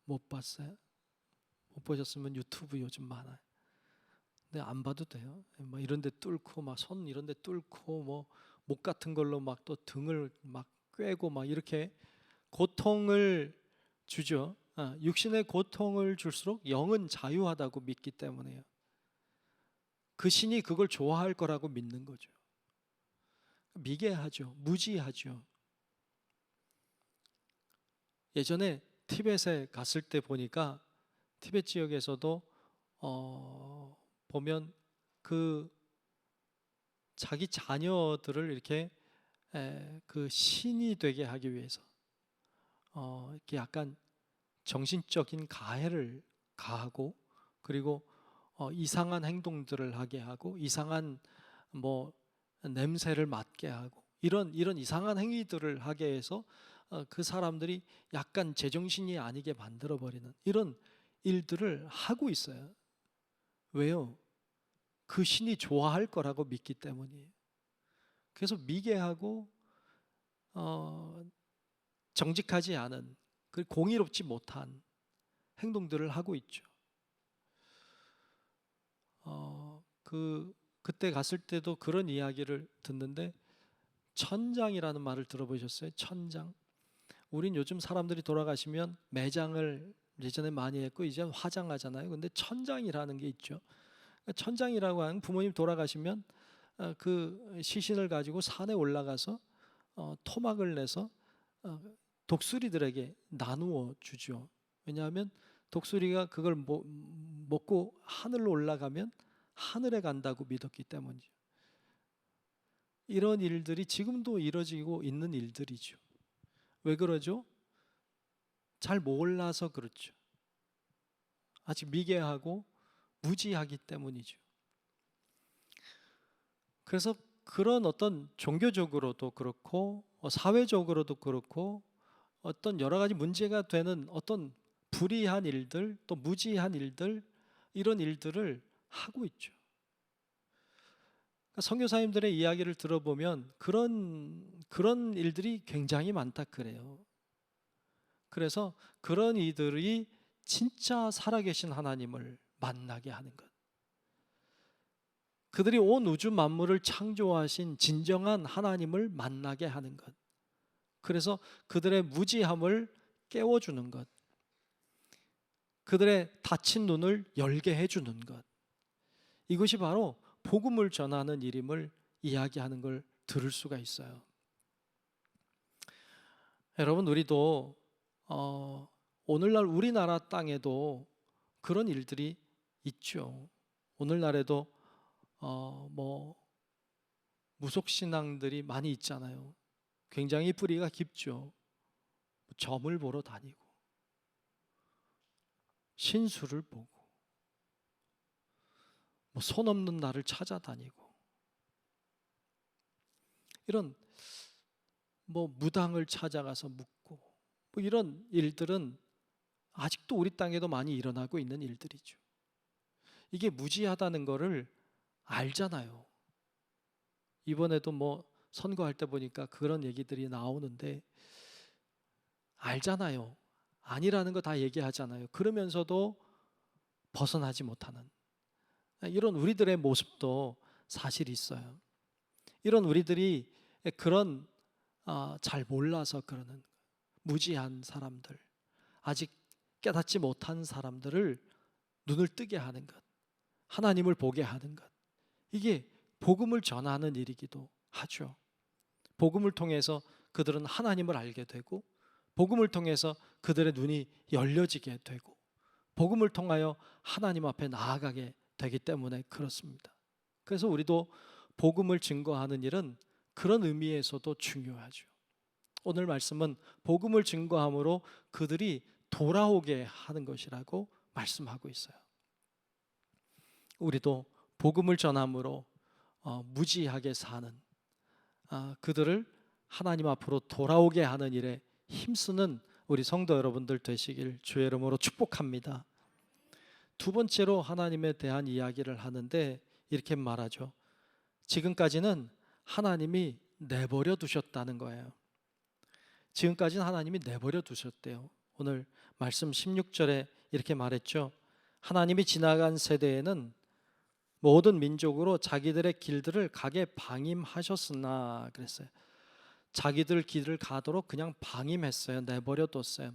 못 봤어요? 못 보셨으면 유튜브 요즘 많아요. 근데 안 봐도 돼요. 막 이런 데 뚫고 막 손 이런 데 뚫고 뭐 목 같은 걸로 막 또 등을 막 꿰고 막 이렇게 고통을 주죠. 육신의 고통을 줄수록 영은 자유하다고 믿기 때문에요. 그 신이 그걸 좋아할 거라고 믿는 거죠. 미개하죠. 무지하죠. 예전에 티벳에 갔을 때 보니까 티벳 지역에서도 보면 그 자기 자녀들을 이렇게 그 신이 되게 하기 위해서 이렇게 약간 정신적인 가해를 가하고 그리고 이상한 행동들을 하게 하고 이상한 뭐 냄새를 맡게 하고 이런 이상한 행위들을 하게 해서 그 사람들이 약간 제정신이 아니게 만들어 버리는 이런 일들을 하고 있어요. 왜요? 그 신이 좋아할 거라고 믿기 때문이에요. 그래서 미개하고 정직하지 않은 그 공의롭지 못한 행동들을 하고 있죠. 그때 갔을 때도 그런 이야기를 듣는데 천장이라는 말을 들어보셨어요? 천장. 우린 요즘 사람들이 돌아가시면 매장을 예전에 많이 했고 이제 화장하잖아요. 근데 천장이라는 게 있죠. 천장이라고 하는, 부모님 돌아가시면 그 시신을 가지고 산에 올라가서 토막을 내서 독수리들에게 나누어 주죠. 왜냐하면 독수리가 그걸 먹고 하늘로 올라가면 하늘에 간다고 믿었기 때문이죠. 이런 일들이 지금도 이루어지고 있는 일들이죠. 왜 그러죠? 잘 몰라서 그렇죠. 아직 미개하고 무지하기 때문이죠. 그래서 그런 어떤 종교적으로도 그렇고 사회적으로도 그렇고 어떤 여러 가지 문제가 되는 어떤 불의한 일들, 또 무지한 일들, 이런 일들을 하고 있죠. 그러니까 선교사님들의 이야기를 들어보면 그런 일들이 굉장히 많다 그래요. 그래서 그런 이들이 진짜 살아계신 하나님을 만나게 하는 것, 그들이 온 우주 만물을 창조하신 진정한 하나님을 만나게 하는 것, 그래서 그들의 무지함을 깨워주는 것, 그들의 닫힌 눈을 열게 해주는 것, 이것이 바로 복음을 전하는 일임을 이야기하는 걸 들을 수가 있어요. 여러분, 우리도 오늘날 우리나라 땅에도 그런 일들이 있죠. 오늘날에도 무속신앙들이 많이 있잖아요. 굉장히 뿌리가 깊죠. 점을 보러 다니고 신수를 보고 손 없는 나를 찾아다니고 이런 무당을 찾아가서 묻고 이런 일들은 아직도 우리 땅에도 많이 일어나고 있는 일들이죠. 이게 무지하다는 거를 알잖아요. 이번에도 선거할 때 보니까 그런 얘기들이 나오는데 알잖아요. 아니라는 거 다 얘기하잖아요. 그러면서도 벗어나지 못하는 이런 우리들의 모습도 사실 있어요. 이런 우리들이 그런 잘 몰라서 그러는 무지한 사람들, 아직 깨닫지 못한 사람들을 눈을 뜨게 하는 것, 하나님을 보게 하는 것, 이게 복음을 전하는 일이기도 하죠. 복음을 통해서 그들은 하나님을 알게 되고, 복음을 통해서 그들의 눈이 열려지게 되고, 복음을 통하여 하나님 앞에 나아가게 되기 때문에 그렇습니다. 그래서 우리도 복음을 증거하는 일은 그런 의미에서도 중요하죠. 오늘 말씀은 복음을 증거함으로 그들이 돌아오게 하는 것이라고 말씀하고 있어요. 우리도 복음을 전함으로 무지하게 사는 그들을 하나님 앞으로 돌아오게 하는 일에 힘쓰는 우리 성도 여러분들 되시길 주의 이름으로 축복합니다. 두 번째로 하나님에 대한 이야기를 하는데 이렇게 말하죠. 지금까지는 하나님이 내버려 두셨다는 거예요. 지금까지는 하나님이 내버려 두셨대요. 오늘 말씀 16절에 이렇게 말했죠. 하나님이 지나간 세대에는 모든 민족으로 자기들의 길들을 가게 방임하셨으나 그랬어요. 자기들 길을 가도록 그냥 방임했어요. 내버려 뒀어요.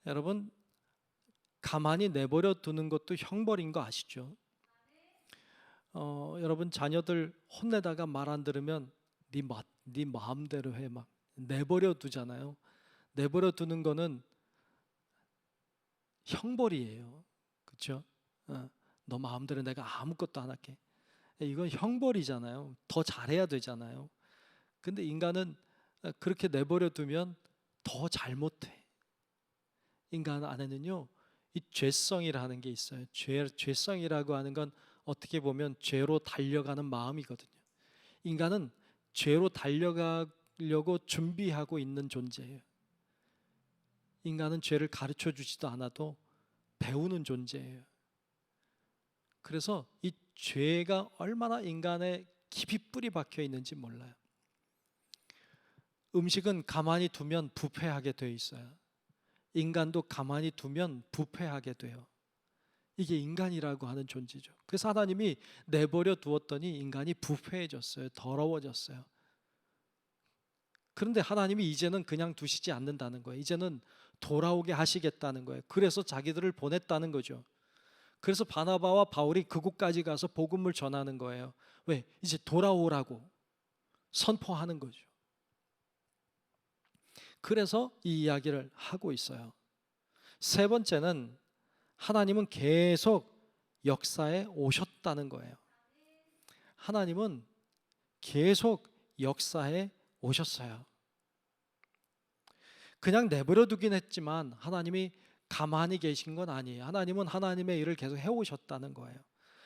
여러분, 가만히 내버려 두는 것도 형벌인 거 아시죠? 여러분 자녀들 혼내다가 말 안 들으면 네 마음대로 해 막 내버려 두잖아요. 내버려 두는 거는 형벌이에요. 그렇죠? 너 마음대로 내가 아무것도 안 할게. 이건 형벌이잖아요. 더 잘해야 되잖아요. 근데 인간은 그렇게 내버려 두면 더 잘못해. 인간 안에는요, 이 죄성이라는 게 있어요. 죄성이라고 하는 건 어떻게 보면 죄로 달려가는 마음이거든요. 인간은 죄로 달려가려고 준비하고 있는 존재예요. 인간은 죄를 가르쳐 주지도 않아도 배우는 존재예요. 그래서 이 죄가 얼마나 인간에 깊이 뿌리 박혀 있는지 몰라요. 음식은 가만히 두면 부패하게 되어 있어요. 인간도 가만히 두면 부패하게 돼요. 이게 인간이라고 하는 존재죠. 그래서 하나님이 내버려 두었더니 인간이 부패해졌어요. 더러워졌어요. 그런데 하나님이 이제는 그냥 두시지 않는다는 거예요. 이제는 돌아오게 하시겠다는 거예요. 그래서 자기들을 보냈다는 거죠. 그래서 바나바와 바울이 그곳까지 가서 복음을 전하는 거예요. 왜? 이제 돌아오라고 선포하는 거죠. 그래서 이 이야기를 하고 있어요. 세 번째는 하나님은 계속 역사에 오셨다는 거예요. 하나님은 계속 역사에 오셨어요. 그냥 내버려 두긴 했지만 하나님이 가만히 계신 건 아니에요. 하나님은 하나님의 일을 계속 해오셨다는 거예요.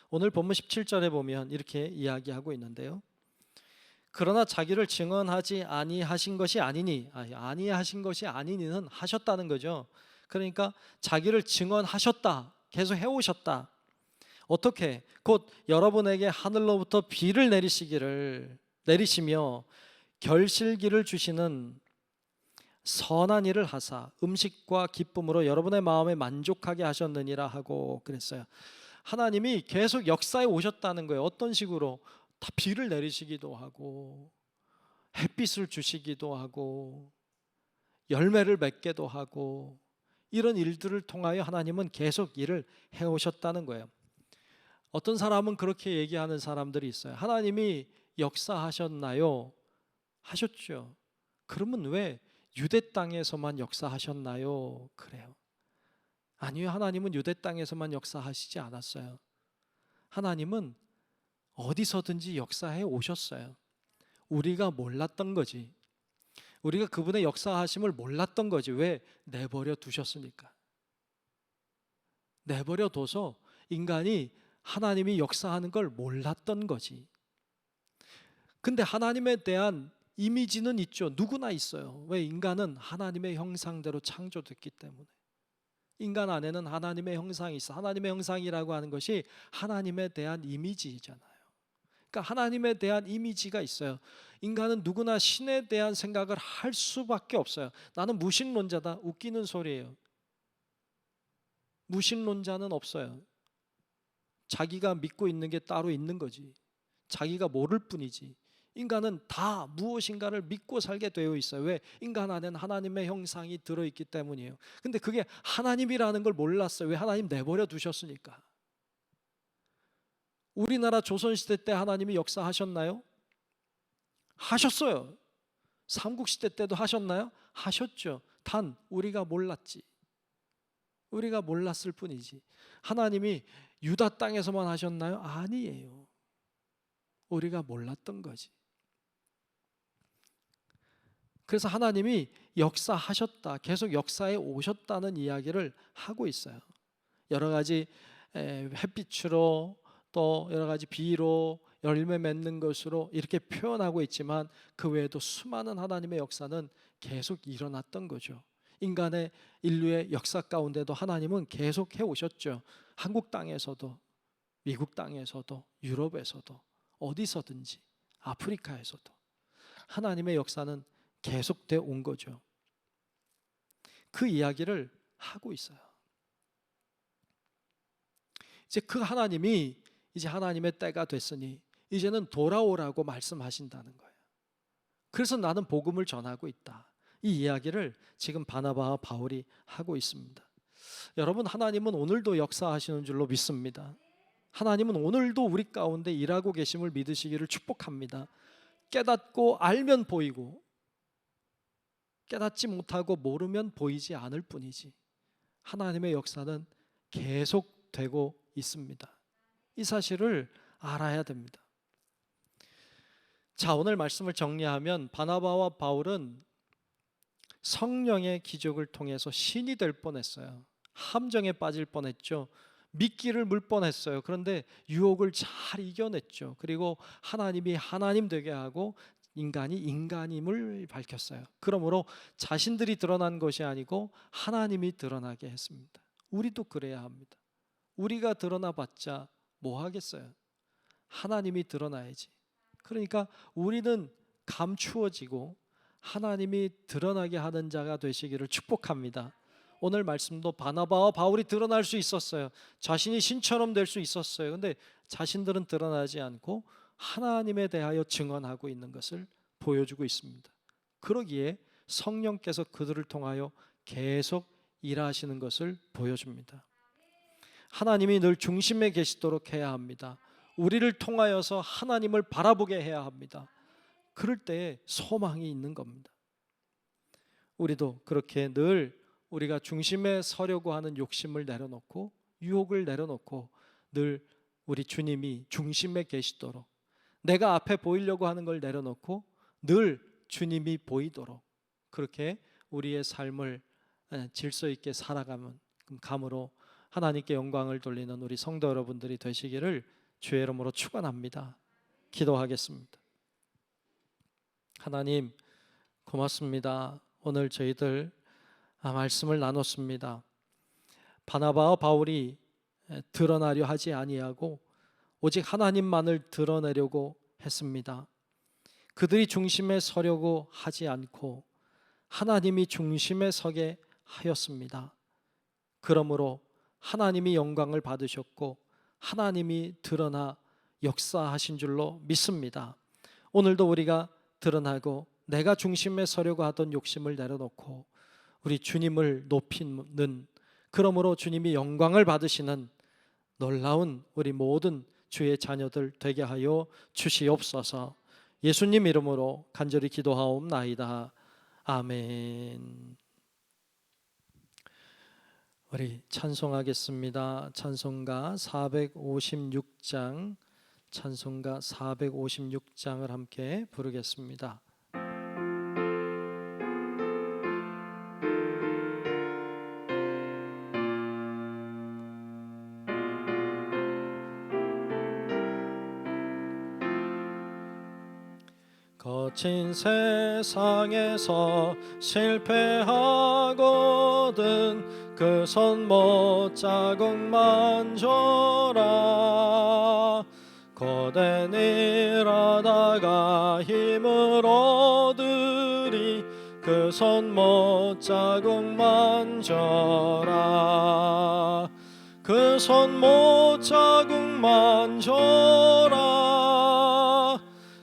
오늘 본문 17절에 보면 이렇게 이야기하고 있는데요. 그러나 자기를 증언하지 아니하신 것이 아니니, 아니하신 것이 아니니는 하셨다는 거죠. 그러니까 자기를 증언하셨다, 계속 해오셨다. 어떻게? 곧 여러분에게 하늘로부터 비를 내리시며 결실기를 주시는 선한 일을 하사 음식과 기쁨으로 여러분의 마음에 만족하게 하셨느니라 하고 그랬어요. 하나님이 계속 역사에 오셨다는 거예요. 어떤 식으로? 다 비를 내리시기도 하고 햇빛을 주시기도 하고 열매를 맺게도 하고 이런 일들을 통하여 하나님은 계속 일을 해오셨다는 거예요. 어떤 사람은 그렇게 얘기하는 사람들이 있어요. 하나님이 역사하셨나요? 하셨죠. 그러면 왜 유대 땅에서만 역사하셨나요? 그래요. 아니요, 하나님은 유대 땅에서만 역사하시지 않았어요. 하나님은 어디서든지 역사해 오셨어요. 우리가 몰랐던 거지. 우리가 그분의 역사하심을 몰랐던 거지. 왜? 내버려 두셨으니까. 내버려 둬서 인간이 하나님이 역사하는 걸 몰랐던 거지. 근데 하나님에 대한 이미지는 있죠. 누구나 있어요. 왜? 인간은 하나님의 형상대로 창조됐기 때문에. 인간 안에는 하나님의 형상이 있어. 하나님의 형상이라고 하는 것이 하나님에 대한 이미지잖아요. 그러니까 하나님에 대한 이미지가 있어요. 인간은 누구나 신에 대한 생각을 할 수밖에 없어요. 나는 무신론자다. 웃기는 소리예요. 무신론자는 없어요. 자기가 믿고 있는 게 따로 있는 거지. 자기가 모를 뿐이지. 인간은 다 무엇인가를 믿고 살게 되어 있어요. 왜? 인간 안에는 하나님의 형상이 들어있기 때문이에요. 근데 그게 하나님이라는 걸 몰랐어요. 왜? 하나님 내버려 두셨으니까. 우리나라 조선시대 때 하나님이 역사하셨나요? 하셨어요. 삼국시대 때도 하셨나요? 하셨죠. 단 우리가 몰랐지. 우리가 몰랐을 뿐이지. 하나님이 유다 땅에서만 하셨나요? 아니에요. 우리가 몰랐던 거지. 그래서 하나님이 역사하셨다, 계속 역사에 오셨다는 이야기를 하고 있어요. 여러 가지 햇빛으로 또 여러 가지 비로 열매 맺는 것으로 이렇게 표현하고 있지만 그 외에도 수많은 하나님의 역사는 계속 일어났던 거죠. 인간의 인류의 역사 가운데도 하나님은 계속 해오셨죠. 한국 땅에서도 미국 땅에서도 유럽에서도 어디서든지 아프리카에서도 하나님의 역사는 계속돼 온 거죠. 그 이야기를 하고 있어요. 이제 그 하나님이 이제 하나님의 때가 됐으니 이제는 돌아오라고 말씀하신다는 거예요. 그래서 나는 복음을 전하고 있다. 이 이야기를 지금 바나바와 바울이 하고 있습니다. 여러분, 하나님은 오늘도 역사하시는 줄로 믿습니다. 하나님은 오늘도 우리 가운데 일하고 계심을 믿으시기를 축복합니다. 깨닫고 알면 보이고 깨닫지 못하고 모르면 보이지 않을 뿐이지 하나님의 역사는 계속되고 있습니다. 이 사실을 알아야 됩니다. 자, 오늘 말씀을 정리하면 바나바와 바울은 성령의 기적을 통해서 신이 될 뻔했어요. 함정에 빠질 뻔했죠. 미끼를 물 뻔했어요. 그런데 유혹을 잘 이겨냈죠. 그리고 하나님이 하나님 되게 하고 인간이 인간임을 밝혔어요. 그러므로 자신들이 드러난 것이 아니고 하나님이 드러나게 했습니다. 우리도 그래야 합니다. 우리가 드러나봤자 뭐 하겠어요? 하나님이 드러나야지. 그러니까 우리는 감추어지고 하나님이 드러나게 하는 자가 되시기를 축복합니다. 오늘 말씀도 바나바와 바울이 드러날 수 있었어요. 자신이 신처럼 될 수 있었어요. 근데 자신들은 드러나지 않고 하나님에 대하여 증언하고 있는 것을 보여주고 있습니다. 그러기에 성령께서 그들을 통하여 계속 일하시는 것을 보여줍니다. 하나님이 늘 중심에 계시도록 해야 합니다. 우리를 통하여서 하나님을 바라보게 해야 합니다. 그럴 때 소망이 있는 겁니다. 우리도 그렇게 늘 우리가 중심에 서려고 하는 욕심을 내려놓고 유혹을 내려놓고 늘 우리 주님이 중심에 계시도록, 내가 앞에 보이려고 하는 걸 내려놓고 늘 주님이 보이도록 그렇게 우리의 삶을 질서 있게 살아가면 감으로 하나님께 영광을 돌리는 우리 성도 여러분들이 되시기를 주의 이름으로 축원합니다. 기도하겠습니다. 하나님 고맙습니다. 오늘 저희들 말씀을 나눴습니다. 바나바와 바울이 드러나려 하지 아니하고 오직 하나님만을 드러내려고 했습니다. 그들이 중심에 서려고 하지 않고 하나님이 중심에 서게 하였습니다. 그러므로 하나님이 영광을 받으셨고 하나님이 드러나 역사하신 줄로 믿습니다. 오늘도 우리가 드러나고 내가 중심에 서려고 하던 욕심을 내려놓고 우리 주님을 높이는, 그러므로 주님이 영광을 받으시는 놀라운 우리 모든 주의 자녀들 되게 하여 주시옵소서. 예수님 이름으로 간절히 기도하옵나이다. 아멘. 우리 찬송하겠습니다. 찬송가 456장, 찬송가 456장을 함께 부르겠습니다. 거친 세상에서 실패하거든 그 손 못자국 만져라. 거된 일하다가 힘을 얻으리 그 손 못자국 만져라. 그 손 못자국 만져라.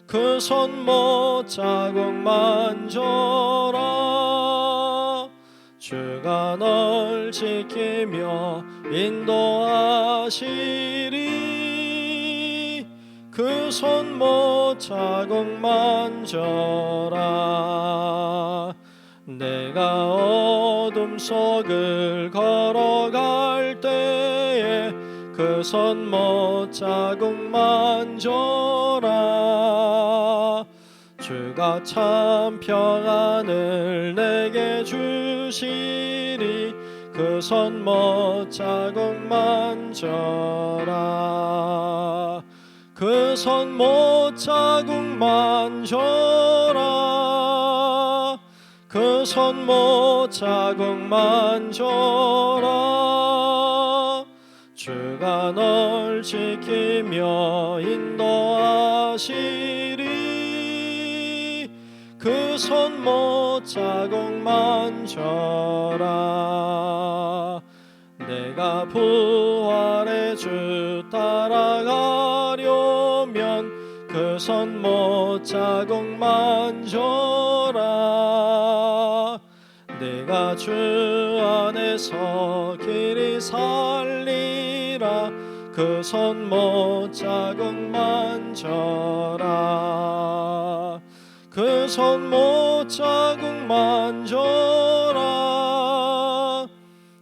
그 손 못자국 만져라. 주가 널 지키며 인도하시리. 그 손 못자국 만져라. 내가 어둠 속을 걸어갈 때에 그 손 못자국 만져라. 주가 참 평안을 내게 주시리. 그 손 못자국 만져라. 그 손 못자국 만져라. 그 손 못자국 만져라. 주가 널 지키며 인도하시리. 그 손 못자국 만져라. 내가 부활의 주 따라가려면 그 손 못자국 만져라. 내가 주 안에서 길이 살리라. 그 손 못자국 만져라. 그 손 못자국 만져라.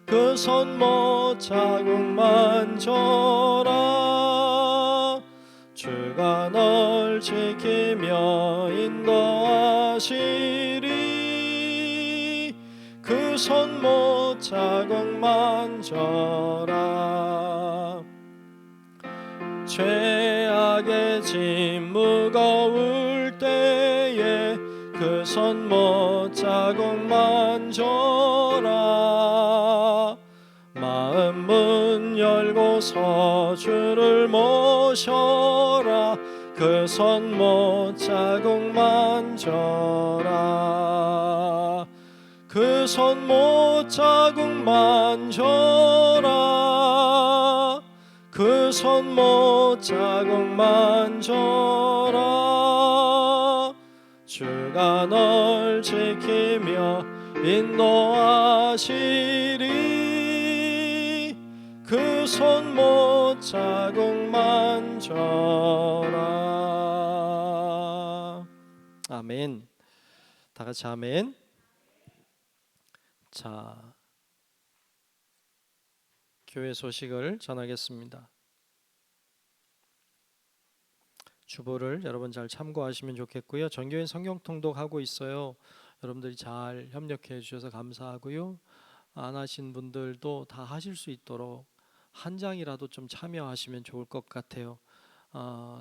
그 손 못자국 만져라. 주가 널 지키며 인도하시리. 그 손 못자국 만져라. 죄악의 짐 무거울 때에 그 손 못자국 만져라. 마음 문 열고서 주를 모셔라. 그 손 못자국 만져라. 그 손 못자국 만져라. 그 손 못자국 만져라. 주가 널 지키며 인도하시리. 그 손 못 자국 만져라. 아멘. 다 같이 아멘. 자, 교회 소식을 전하겠습니다. 주보를 여러분 잘 참고하시면 좋겠고요. 전교인 성경 통독하고 있어요. 여러분들이 잘 협력해 주셔서 감사하고요. 안 하신 분들도 다 하실 수 있도록 한 장이라도 좀 참여하시면 좋을 것 같아요.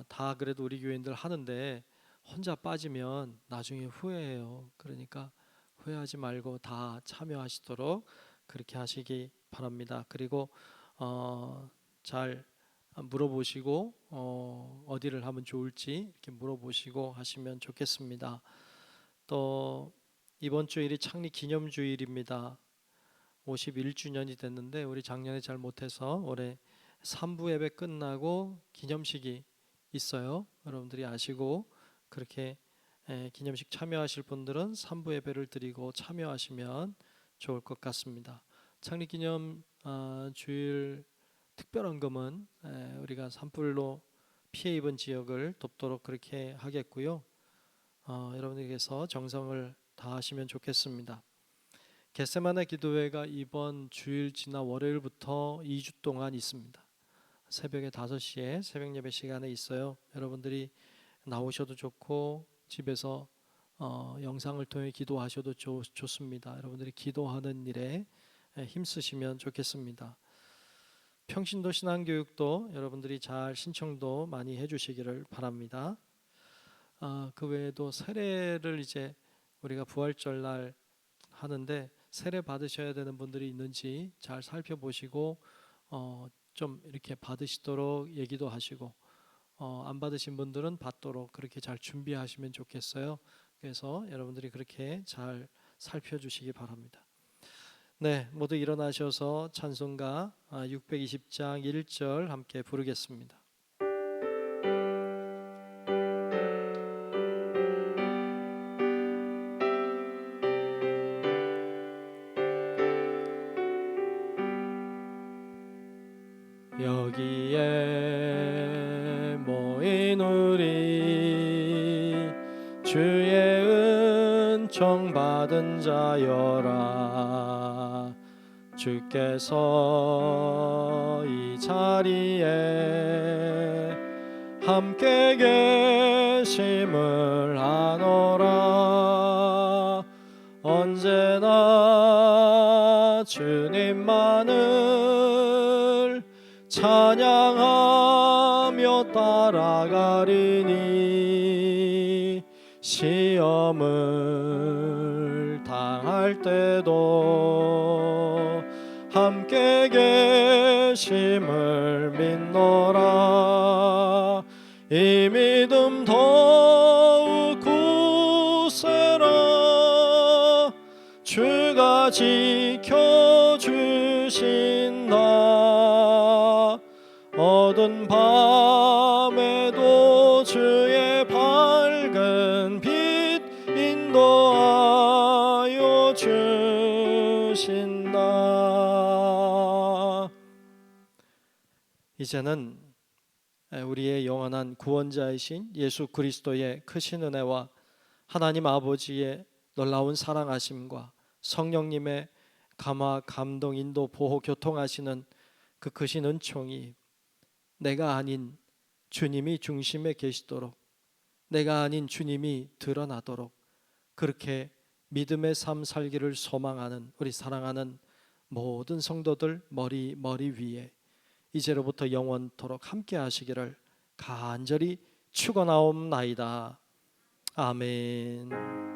다 그래도 우리 교인들 하는데 혼자 빠지면 나중에 후회해요. 그러니까 후회하지 말고 다 참여하시도록 그렇게 하시기 바랍니다. 그리고 잘 물어보시고 어디를 하면 좋을지 이렇게 물어보시고 하시면 좋겠습니다. 또 이번 주일이 창립 기념주일입니다. 51주년이 됐는데 우리 작년에 잘 못해서 올해 3부 예배 끝나고 기념식이 있어요. 여러분들이 아시고 그렇게 기념식 참여하실 분들은 3부 예배를 드리고 참여하시면 좋을 것 같습니다. 창립 기념 주일 특별헌금은 우리가 산불로 피해 입은 지역을 돕도록 그렇게 하겠고요. 여러분들께서 정성을 다하시면 좋겠습니다. 겟세마네 기도회가 이번 주일 지나 월요일부터 2주 동안 있습니다. 새벽에 5시에 새벽 예배 시간에 있어요. 여러분들이 나오셔도 좋고 집에서 영상을 통해 기도하셔도 좋습니다. 여러분들이 기도하는 일에 힘쓰시면 좋겠습니다. 평신도 신앙교육도 여러분들이 잘 신청도 많이 해주시기를 바랍니다. 그 외에도 세례를 이제 우리가 부활절 날 하는데 세례 받으셔야 되는 분들이 있는지 잘 살펴보시고 좀 이렇게 받으시도록 얘기도 하시고 안 받으신 분들은 받도록 그렇게 잘 준비하시면 좋겠어요. 그래서 여러분들이 그렇게 잘 살펴주시기 바랍니다. 네, 모두 일어나셔서 찬송가 620장 1절 함께 부르겠습니다. 여기에 모인 우리 주의 은총 받은 자여라. 주께서 이 자리에 함께 계심을 아노라. 언제나 주님만을 찬양하며 따라가리니 시험을 당할 때도 함께 계심을 믿노라. 이 믿음 더욱 굳세라. 주가 지켜주신다. 어두운 밤에도 주의 밝은 빛 인도하여 주신다. 이제는 우리의 영원한 구원자이신 예수 그리스도의 크신 은혜와 하나님 아버지의 놀라운 사랑하심과 성령님의 감화, 감동, 인도, 보호, 교통하시는 그 크신 은총이 내가 아닌 주님이 중심에 계시도록, 내가 아닌 주님이 드러나도록 그렇게 믿음의 삶 살기를 소망하는 우리 사랑하는 모든 성도들 머리 위에 이제로부터 영원토록 함께 하시기를 간절히 축원하옵나이다. 아멘.